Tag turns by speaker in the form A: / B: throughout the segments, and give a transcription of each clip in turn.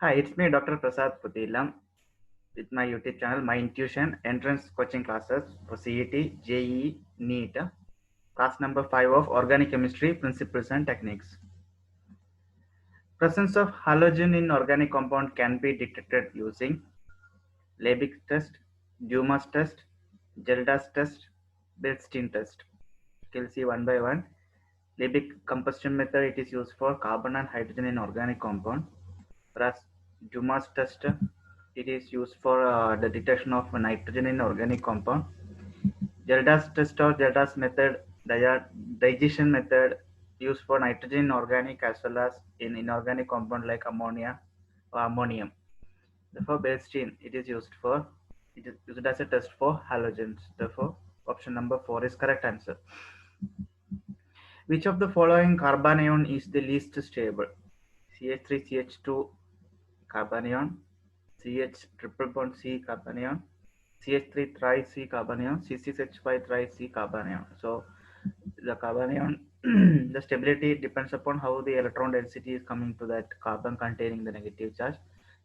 A: Hi, it's me, Dr. Prasad Putilam, with my YouTube channel, My Intuition Entrance Coaching Classes for CET, JEE, NEET, class number 5 of Organic Chemistry Principles and Techniques. Presence of halogen in organic compound can be detected using Liebig test, Dumas test, Geldas test, Billstein test. We'll see one by one. Liebig combustion method, it is used for carbon and hydrogen in organic compound, whereas Dumas test, it is used for the detection of nitrogen in organic compound. Geldas test or Geldas method, digestion method, used for nitrogen in organic as well as in inorganic compound like ammonia or ammonium. Therefore, Billstein, it is used as a test for halogens. Therefore, option number 4 is correct answer. Which of the following carbanion is the least stable? CH3CH2 carbanion, CH triple bond C carbanion, CH3 tri C carbanion, C6H5 tri C carbanion. So the carbanion, the stability depends upon how the electron density is coming to that carbon containing the negative charge.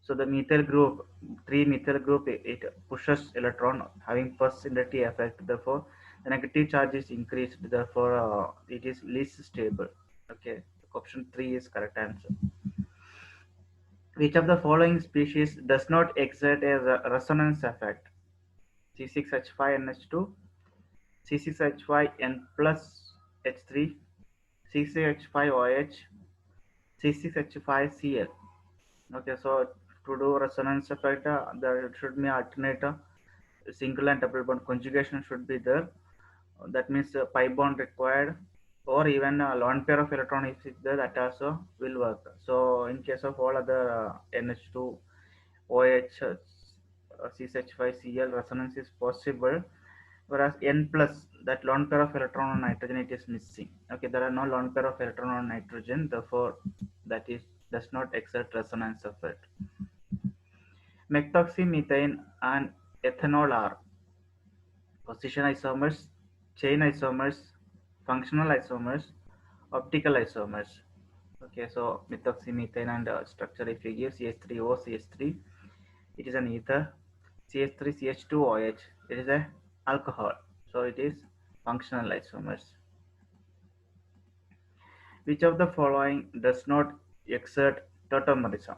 A: So the methyl group, 3-methyl group, it pushes electron having first similarity effect. Therefore, the negative charge is increased. Therefore, it is least stable. Okay, option 3 is correct answer. Which of the following species does not exert a resonance effect? C6H5NH2, C6H5N plus H3, C6H5OH, C6H5Cl. Okay, so to do resonance effect, there should be alternate single and double bond conjugation should be there. That means pi bond required, or even a lone pair of electron if it's there, that also will work. So in case of all other NH2, OH, CH5Cl resonance is possible, whereas N plus, that lone pair of electron on nitrogen, it is missing. Okay, there are no lone pair of electron on nitrogen, therefore that is does not exert resonance effect. Methoxymethane and ethanol are position isomers, chain isomers, functional isomers, optical isomers. Okay, so methoxymethane and structure, if you give CH3O, CH3, it is an ether. CH3, CH2OH, it is a alcohol. So it is functional isomers. Which of the following does not exert tautomerism?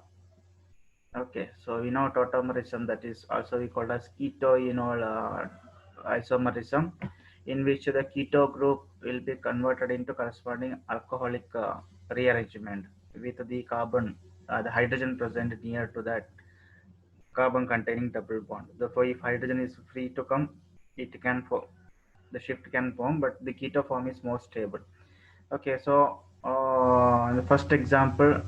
A: Okay, so we know tautomerism, that is also we call as ketoenol isomerism, in which the keto group will be converted into corresponding alcoholic rearrangement with the carbon, the hydrogen present near to that carbon containing double bond. Therefore, if hydrogen is free to come, it can form, the shift can form, but the keto form is more stable. Okay, so the first example,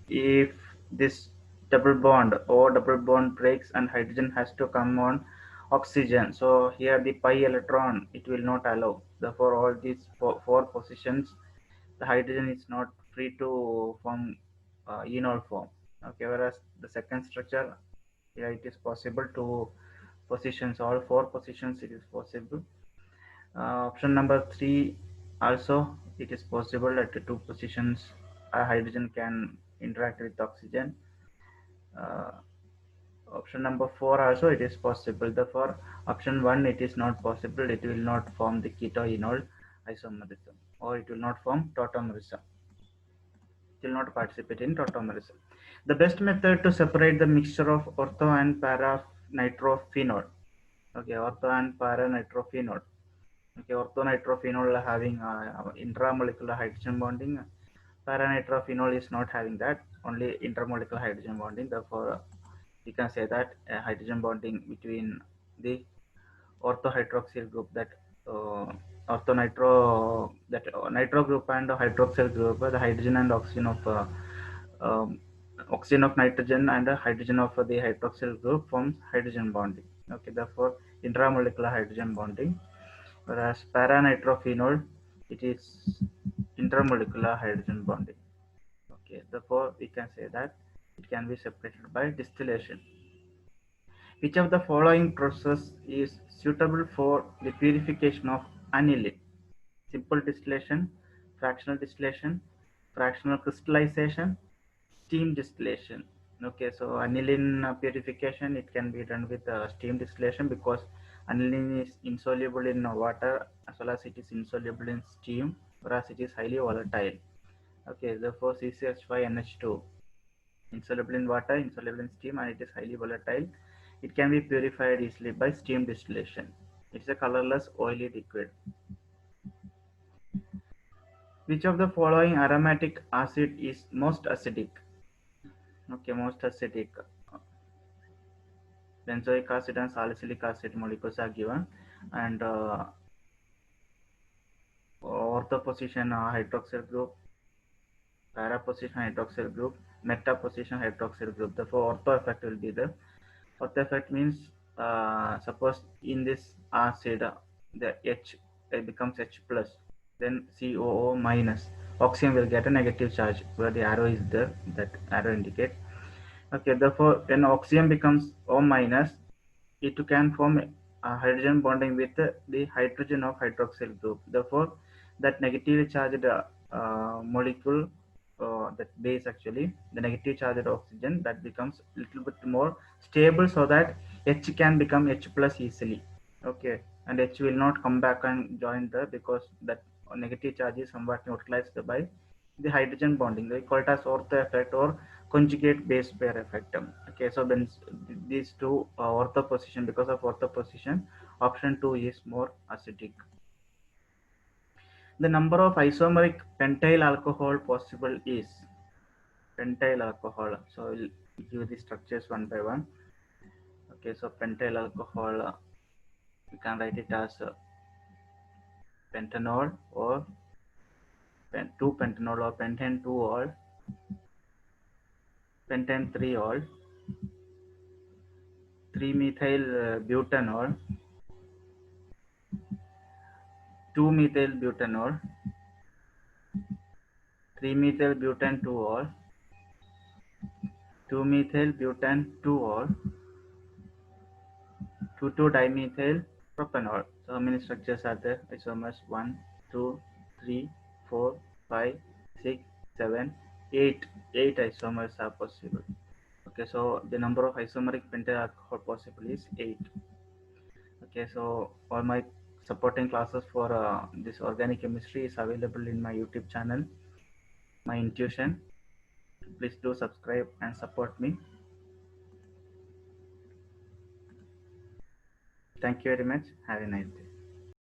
A: if this double bond or double bond breaks and hydrogen has to come on oxygen, so here the pi electron it will not allow. Therefore, all these four positions, the hydrogen is not free to form enol form. Okay, whereas the second structure, yeah, it is possible to positions, all four positions it is possible. Option number 3 also, it is possible at the two positions hydrogen can interact with oxygen. Uh, Option number 4 also, it is possible. Therefore, option 1, it is not possible. It will not form the keto-enol isomerism, or it will not form tautomerism. It will not participate in tautomerism. The best method to separate the mixture of ortho and para nitrophenol. Okay, ortho and para nitrophenol. Okay, orthonitrophenol having intramolecular hydrogen bonding. Paranitrophenol is not having that, only intermolecular hydrogen bonding. Therefore, we can say that hydrogen bonding between the orthohydroxyl group, that uh, orthonitro, that nitro group and hydroxyl group, the hydrogen and um, oxygen of nitrogen and hydrogen of the hydroxyl group forms hydrogen bonding. Okay, therefore intramolecular hydrogen bonding, whereas paranitrophenol, it is intermolecular hydrogen bonding. Okay, therefore we can say that it can be separated by distillation. Which of the following process is suitable for the purification of aniline? Simple distillation, fractional crystallization, steam distillation. Okay, so aniline purification, it can be done with steam distillation, because aniline is insoluble in water as well as it is insoluble in steam, whereas it is highly volatile. Okay, therefore CCH5NH2, insoluble in water, insoluble in steam, and it is highly volatile. It can be purified easily by steam distillation. It's a colorless oily liquid. Which of the following aromatic acid is most acidic? Okay, most acidic. Benzoic acid and salicylic acid molecules are given, and ortho position hydroxyl group, para position hydroxyl group, meta position hydroxyl group. Therefore, ortho effect will be there. Ortho effect means, suppose in this acid the H, it becomes H plus, then COO minus. Oxygen will get a negative charge where the arrow is there. That arrow indicates. Okay, therefore, when oxygen becomes O minus, it can form a hydrogen bonding with the hydrogen of hydroxyl group. Therefore, that negatively charged molecule, that base actually, the negative charged oxygen, that becomes a little bit more stable, so that H can become H plus easily. Okay, and H will not come back and join there, because that negative charge is somewhat neutralized by the hydrogen bonding. We call it as ortho effect or conjugate base pair effect. Okay, so then these two ortho position, because of ortho position, option 2 is more acidic. The number of isomeric pentyl alcohol possible is pentyl alcohol. So we'll give the structures one by one. Okay, so pentyl alcohol, you can write it as pentanol or 2 pentanol or pentane 2 ol, pentane 3 ol, 3 methyl butanol, 2 methyl butanol, 3 methyl butane 2 ol, 2 methyl butane 2 ol, 2 dimethyl propanol. So how many structures are there? Isomers 1, 2, 3, 4, 5, 6, 7, 8. 8 isomers are possible. Okay, so the number of isomeric pentyl alcohol possible is 8. Okay, so all my supporting classes for this organic chemistry is available in my YouTube channel, my intuition. Please do subscribe and support me. Thank you very much. Have a nice day.